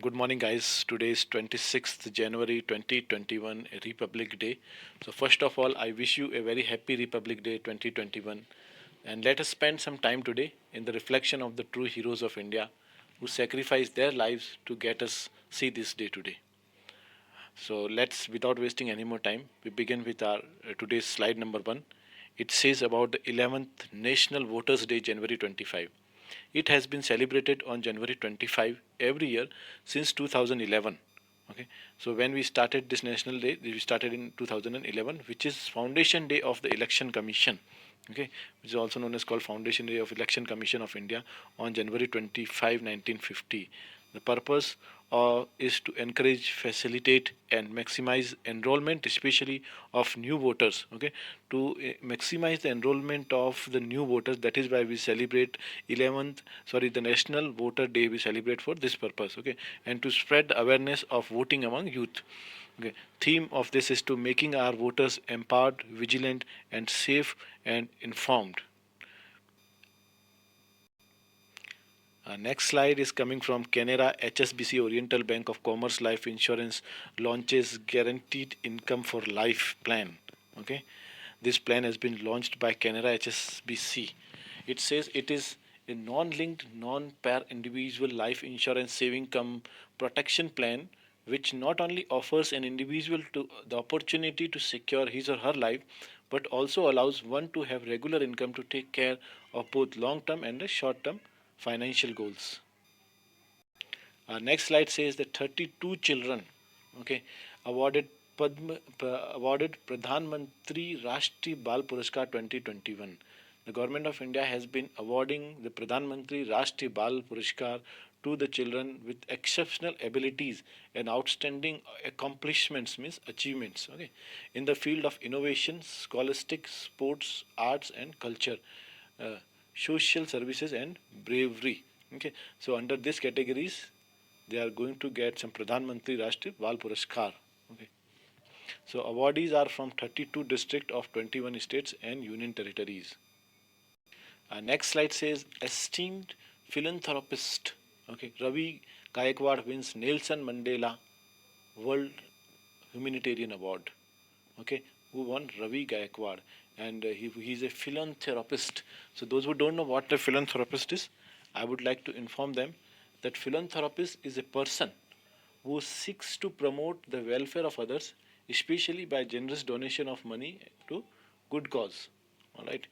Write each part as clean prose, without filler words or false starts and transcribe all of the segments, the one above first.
Good morning, guys. Today is 26th January 2021, Republic Day. So, first of all, I wish you a very happy Republic Day 2021. And let us spend some time today in the reflection of the true heroes of India who sacrificed their lives to get us see this day today. So, let's, without wasting any more time, we begin with our today's slide number one. It says about the 11th National Voters Day, January 25. It has been celebrated on January 25 every year since 2011. Okay, so when we started this national day, we started in 2011, which is Foundation Day of the Election Commission. Okay, which is also known as called Foundation Day of Election Commission of India on January 25, 1950. The purpose is to encourage, facilitate, and maximize enrollment, especially of new voters. Okay, to maximize the enrollment of the new voters. That is why we celebrate 11th, sorry, the National Voter Day. We celebrate for this purpose. Okay, and to spread the awareness of voting among youth. Okay, theme of this is to making our voters empowered, vigilant, and safe and informed. Next slide is coming from Canara HSBC Oriental Bank of Commerce Life Insurance launches guaranteed income for life plan. Okay, this plan has been launched by Canara HSBC. It says it is a non-linked, non-pair individual life insurance saving cum protection plan which not only offers an individual to the opportunity to secure his or her life but also allows one to have regular income to take care of both long-term and the short-term financial goals. Our next slide says that 32 children, okay, awarded awarded Pradhan Mantri Rashtriya Bal Puraskar 2021. The government of India has been awarding the Pradhan Mantri Rashtriya Bal Puraskar to the children with exceptional abilities and outstanding accomplishments, means achievements, okay, in the field of innovation, scholastic, sports, arts, and culture, uh, social services, and bravery. Okay, so under these categories, they are going to get some Pradhan Mantri Rashtriya Bal Puraskar. Okay. So awardees are from 32 districts of 21 states and union territories. Next slide says esteemed philanthropist. Okay, Ravi Gaikwad wins Nelson Mandela World Humanitarian Award. Okay, who won? Ravi Gaikwad, and he's a philanthropist. So those who don't know what a philanthropist is, I would like to inform them that philanthropist is a person who seeks to promote the welfare of others, especially by generous donation of money to good cause. All right.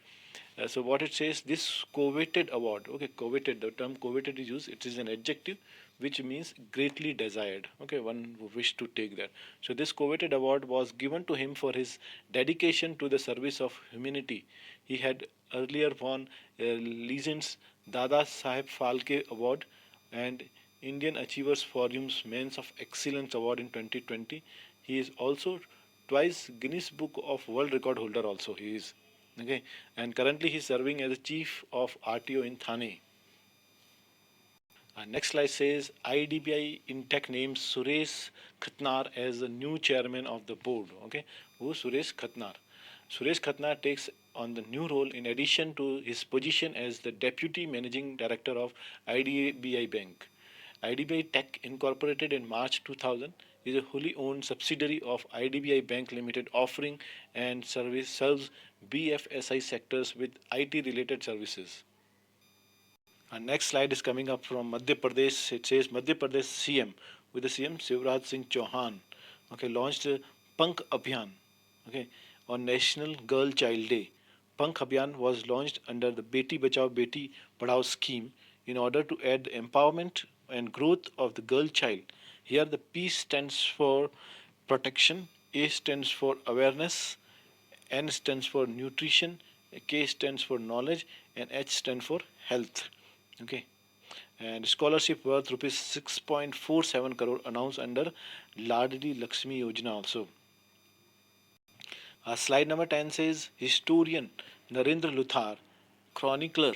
So what it says, this coveted award. Okay, coveted. The term coveted is used. It is an adjective which means greatly desired. Okay, one who wished to take that. So this coveted award was given to him for his dedication to the service of humanity. He had earlier won Legends Dada Saheb Phalke Award and Indian Achievers Forum's Men's of Excellence Award in 2020. He is also twice Guinness Book of World Record holder. Also, he is okay, and currently he is serving as the chief of RTO in Thane. Next slide says IDBI Intech names Suresh Khatnar as the new chairman of the board. Okay, who is Suresh Khatnar? Suresh Khatnar takes on the new role in addition to his position as the deputy managing director of IDBI Bank. IDBI Tech Incorporated in March 2000 is a wholly owned subsidiary of IDBI Bank Limited offering and serves BFSI sectors with IT related services. Our next slide is coming up from Madhya Pradesh. It says Madhya Pradesh CM with the CM Shivraj Singh Chauhan. Okay, launched Pank Abhiyan. Okay, on National Girl Child Day. Pank Abhiyan was launched under the Beti Bachao Beti Padhao scheme in order to add the empowerment and growth of the girl child. Here the P stands for protection, A stands for awareness, N stands for nutrition, K stands for knowledge, and H stands for health. Okay, and scholarship worth rupees 6.47 crore announced under Ladli Lakshmi Yojana also. Slide number 10 says historian Narendra Luthar, chronicler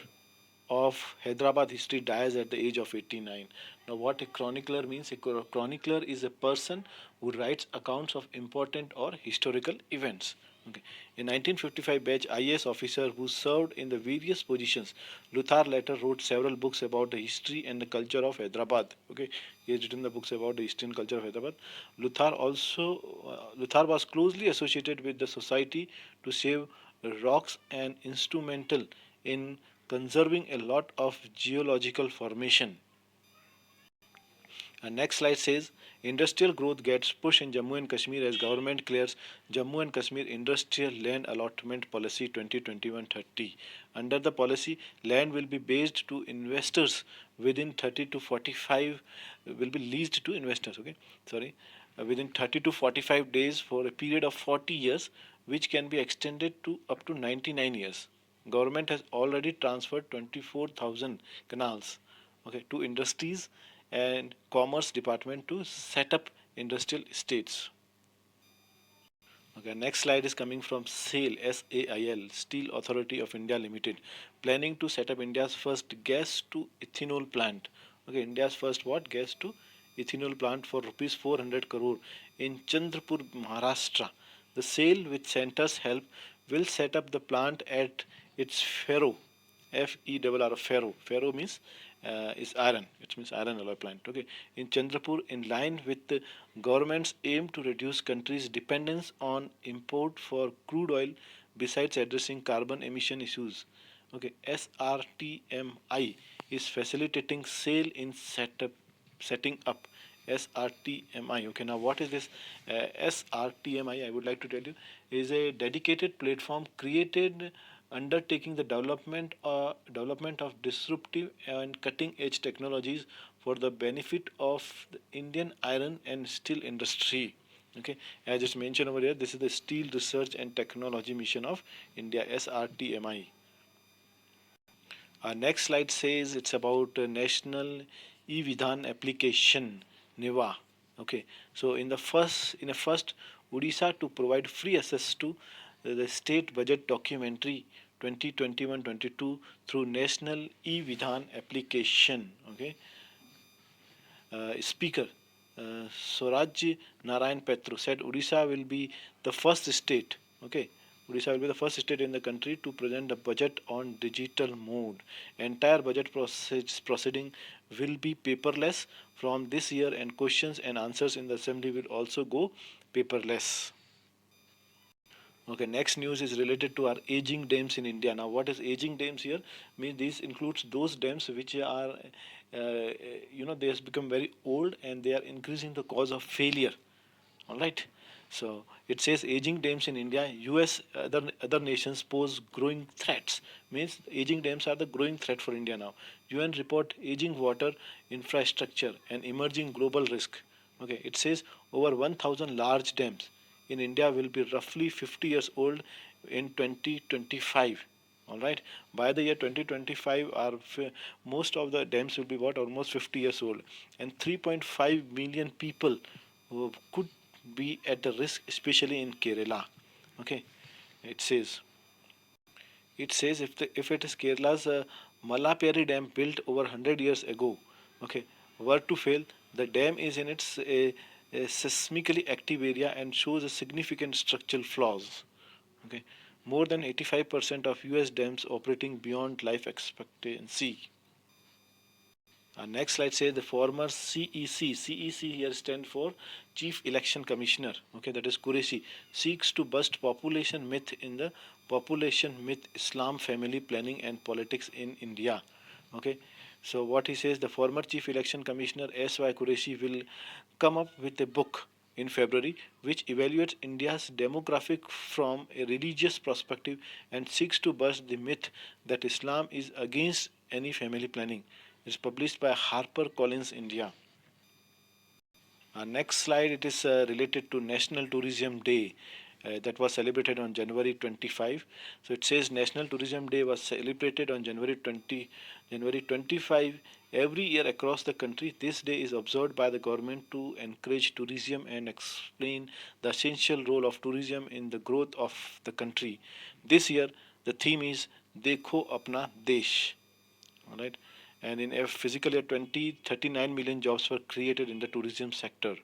of Hyderabad history, dies at the age of 89. Now, what a chronicler means? A chronicler is a person who writes accounts of important or historical events. Okay. In 1955 batch IAS officer who served in the various positions, Luthar later wrote several books about the history and the culture of Hyderabad. Okay, he has written the books about the history and culture of Hyderabad. Luthar was closely associated with the Society to Save Rocks and instrumental in conserving a lot of geological formation. Next slide says industrial growth gets pushed in Jammu and Kashmir as government clears Jammu and Kashmir Industrial Land Allotment Policy 2021-30. Under the policy, land will be based to investors within 30 to 45 will be leased to investors. Okay, sorry, within 30 to 45 days for a period of 40 years, which can be extended to up to 99 years. Government has already transferred 24,000 canals, okay, to industries and commerce department to set up industrial estates. Okay, next slide is coming from SAIL, SAIL, Steel Authority of India Limited, planning to set up India's first gas to ethanol plant. Okay, India's first what? Gas to ethanol plant for rupees 400 crore in Chandrapur, Maharashtra. The SAIL, with center's help, will set up the plant at its Ferro, FERR, Ferro. Ferro means is iron. It means iron alloy plant. Okay, in Chandrapur, in line with the government's aim to reduce country's dependence on import for crude oil, besides addressing carbon emission issues. Okay, SRTMI is facilitating sale in setting up SRTMI. Okay, now what is this SRTMI? I would like to tell you is a dedicated platform created undertaking the development of disruptive and cutting edge technologies for the benefit of the Indian iron and steel industry. Okay, as just mentioned over here, this is the Steel Research and Technology Mission of India, SRTMI. Our next slide says it's about National E-Vidhan application, NEVA. Okay, so in a first, Odisha to provide free access to the state budget documentary 2021-22 through National E-Vidhan application. Okay, Speaker Swaraj Narayan Petru said Odisha will be the first state. Okay, Odisha will be the first state in the country to present the budget on digital mode. Entire budget proceeding will be paperless from this year, and questions and answers in the assembly will also go paperless. Okay, next news is related to our aging dams in India. Now, what is aging dams here? Means this includes those dams which are, they have become very old and they are increasing the cause of failure. All right. So it says aging dams in India, U.S. Other nations pose growing threats. Means aging dams are the growing threat for India now. UN report aging water infrastructure and emerging global risk. Okay, it says over 1,000 large dams in India will be roughly 50 years old in 2025. All right. By the year 2025, most of the dams will be what almost 50 years old, and 3.5 million people who could be at the risk, especially in Kerala. Okay, it says if it is Kerala's Malaperi Dam built over 100 years ago, okay, were to fail, the dam is in its a seismically active area and shows a significant structural flaws. Okay, more than 85% of U.S. dams operating beyond life expectancy. Next slide says the former CEC. CEC here stands for Chief Election Commissioner. Okay, that is Qureshi. Seeks to bust population myth in the population myth Islam family planning and politics in India. Okay, so what he says, the former Chief Election Commissioner S.Y. Qureshi will come up with a book in February which evaluates India's demographic from a religious perspective and seeks to bust the myth that Islam is against any family planning. It's published by HarperCollins India. Next slide, it is related to National Tourism Day that was celebrated on January 25. So it says National Tourism Day was celebrated on January 25 every year across the country. This day is observed by the government to encourage tourism and explain the essential role of tourism in the growth of the country. This year, the theme is Dekho Apna Desh. All right, and in a physical year 2039 million jobs were created in the tourism sector.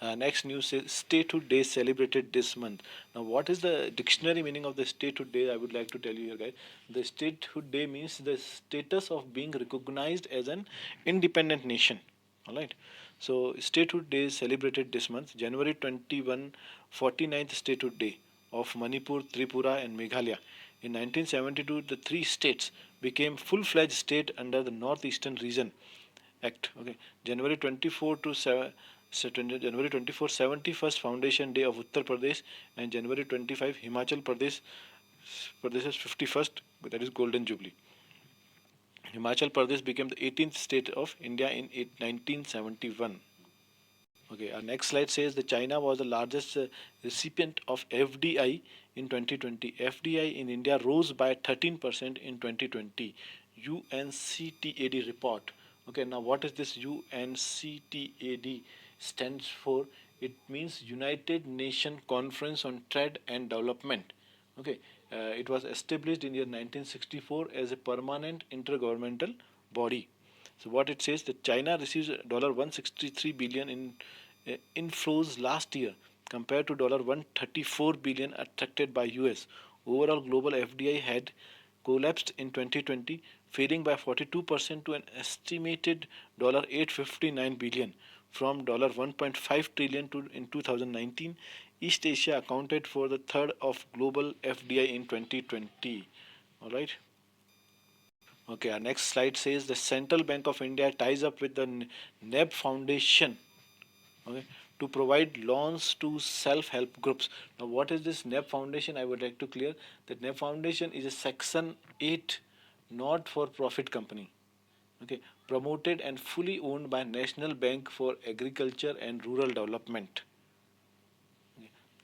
Next news is Statehood Day celebrated this month. Now, what is the dictionary meaning of the Statehood Day? I would like to tell you here, guys. The Statehood Day means the status of being recognized as an independent nation. All right. So, Statehood Day is celebrated this month, January 21, 49th Statehood Day of Manipur, Tripura, and Meghalaya. In 1972, the three states became full-fledged state under the Northeastern Region Act. Okay, January 24 to 7, January 24, 71st Foundation Day of Uttar Pradesh, and January 25 Himachal Pradesh's 51st, that is Golden Jubilee. Himachal Pradesh became the 18th state of India in 1971. Okay, our next slide says that China was the largest recipient of FDI in 2020. FDI in India rose by 13% in 2020. UNCTAD report. Okay, now what is this UNCTAD stands for? It means United Nations Conference on Trade and Development. Okay, it was established in year 1964 as a permanent intergovernmental body. So what it says that China receives $163 billion in inflows last year compared to $134 billion attracted by US. Overall global FDI had collapsed in 2020, falling by 42% to an estimated $859 billion from $1.5 trillion to in 2019. East Asia accounted for the third of global FDI in 2020. All right. Okay, our next slide says the Central Bank of India ties up with the NEB Foundation, okay, to provide loans to self-help groups. Now, what is this NEB Foundation? I would like to clear that NEB Foundation is a Section 8 not-for-profit company, okay, promoted and fully owned by National Bank for Agriculture and Rural Development.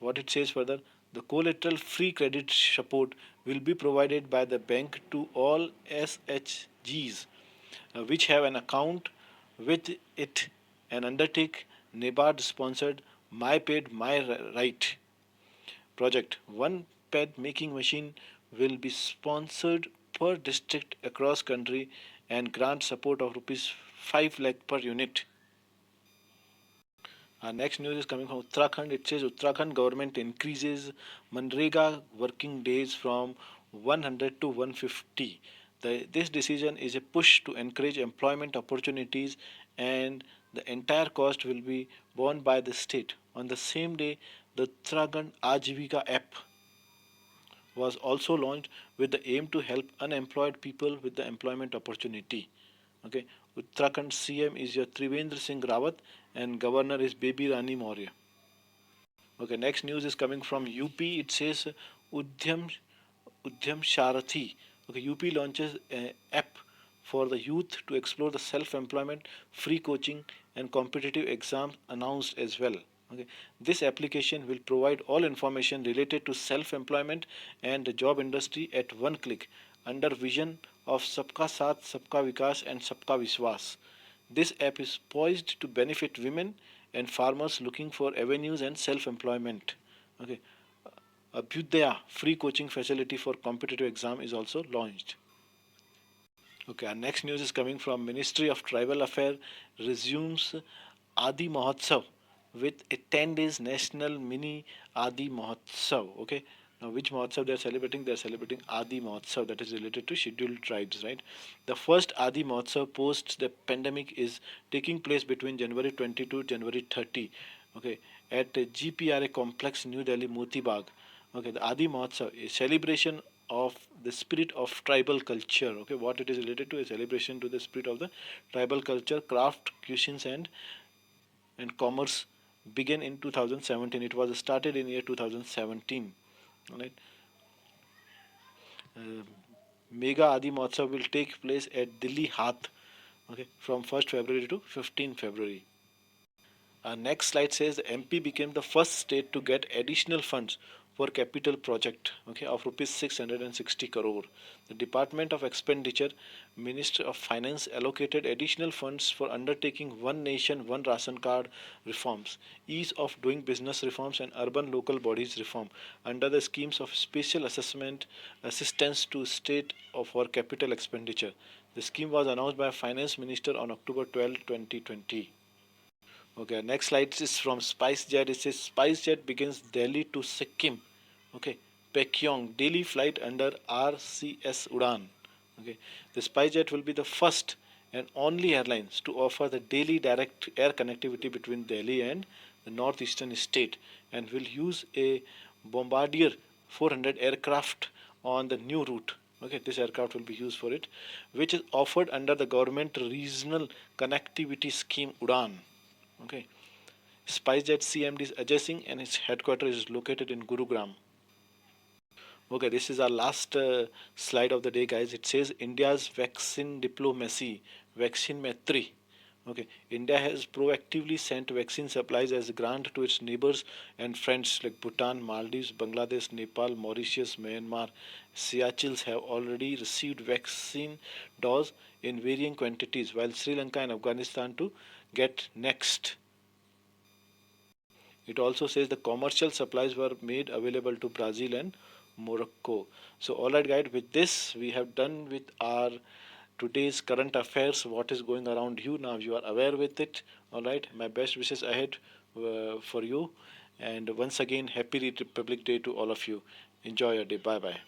What it says further, the collateral free credit support will be provided by the bank to all SHGs which have an account with it and undertake NEBARD sponsored My Paid My Right project. One pad making machine will be sponsored per district across country and grant support of rupees 5 lakh per unit. Our next news is coming from Uttarakhand. It says Uttarakhand government increases Manrega working days from 100 to 150. This decision is a push to encourage employment opportunities and the entire cost will be borne by the state. On the same day, the Uttarakhand Ajivika app was also launched with the aim to help unemployed people with the employment opportunity. Okay, Uttarakhand CM is your Trivendra Singh Rawat and Governor is Baby Rani Maurya. Okay, next news is coming from UP. It says Udhyam Udhyam Sharathi. Okay, UP launches an app for the youth to explore the self-employment, free coaching, and competitive exams announced as well. Okay, this application will provide all information related to self-employment and the job industry at one click under vision of Sabka Saath, Sabka Vikas, and Sabka Viswas. This app is poised to benefit women and farmers looking for avenues and self-employment. Okay, Abhyudaya free coaching facility for competitive exam is also launched. Okay, our next news is coming from Ministry of Tribal Affairs resumes Adi Mahotsav with a 10 days national mini Adi Mahotsav. Okay, now which Mahotsav they are celebrating? They are celebrating Adi Mahotsav that is related to scheduled tribes, right? The first Adi Mahotsav post the pandemic is taking place between January 20 to January 30. Okay, at GPRA complex, New Delhi, Moti Bagh. Okay, the Adi Mahotsav is celebration of the spirit of tribal culture. Okay, what it is related to is celebration to the spirit of the tribal culture, craft, cuisines, and commerce. Began in 2017. It was started in year 2017. All right. Uh, Mega Adi Mahotsav will take place at Delhi Hath. Okay, from 1st February to 15th February. Our next slide says the MP became the first state to get additional funds for capital project, okay, of rupees 660 crore. The Department of Expenditure, Minister of Finance allocated additional funds for undertaking One Nation, One Ration Card reforms, ease of doing business reforms, and urban local bodies reform under the schemes of special assessment assistance to state for capital expenditure. The scheme was announced by Finance Minister on October 12, 2020. Okay, next slide is from SpiceJet. It says SpiceJet begins Delhi to Sikkim. Okay, Pakyong daily flight under RCS Udan. Okay, the SpiceJet will be the first and only airlines to offer the daily direct air connectivity between Delhi and the northeastern state, and will use a Bombardier 400 aircraft on the new route. Okay, this aircraft will be used for it, which is offered under the government regional connectivity scheme Udan. Okay, SpiceJet CMD is adjacent and its headquarters is located in Gurugram. Okay, this is our last slide of the day, guys. It says India's vaccine diplomacy, vaccine Maitri. Okay, India has proactively sent vaccine supplies as a grant to its neighbors and friends like Bhutan, Maldives, Bangladesh, Nepal, Mauritius, Myanmar. Seychelles have already received vaccine dose in varying quantities, while Sri Lanka and Afghanistan to get next. It also says the commercial supplies were made available to Brazil and Morocco. So, all right, guys, with this, we have done with our today's current affairs, what is going around you. Now, you are aware with it. All right, my best wishes ahead for you. And once again, happy Republic Day to all of you. Enjoy your day. Bye bye.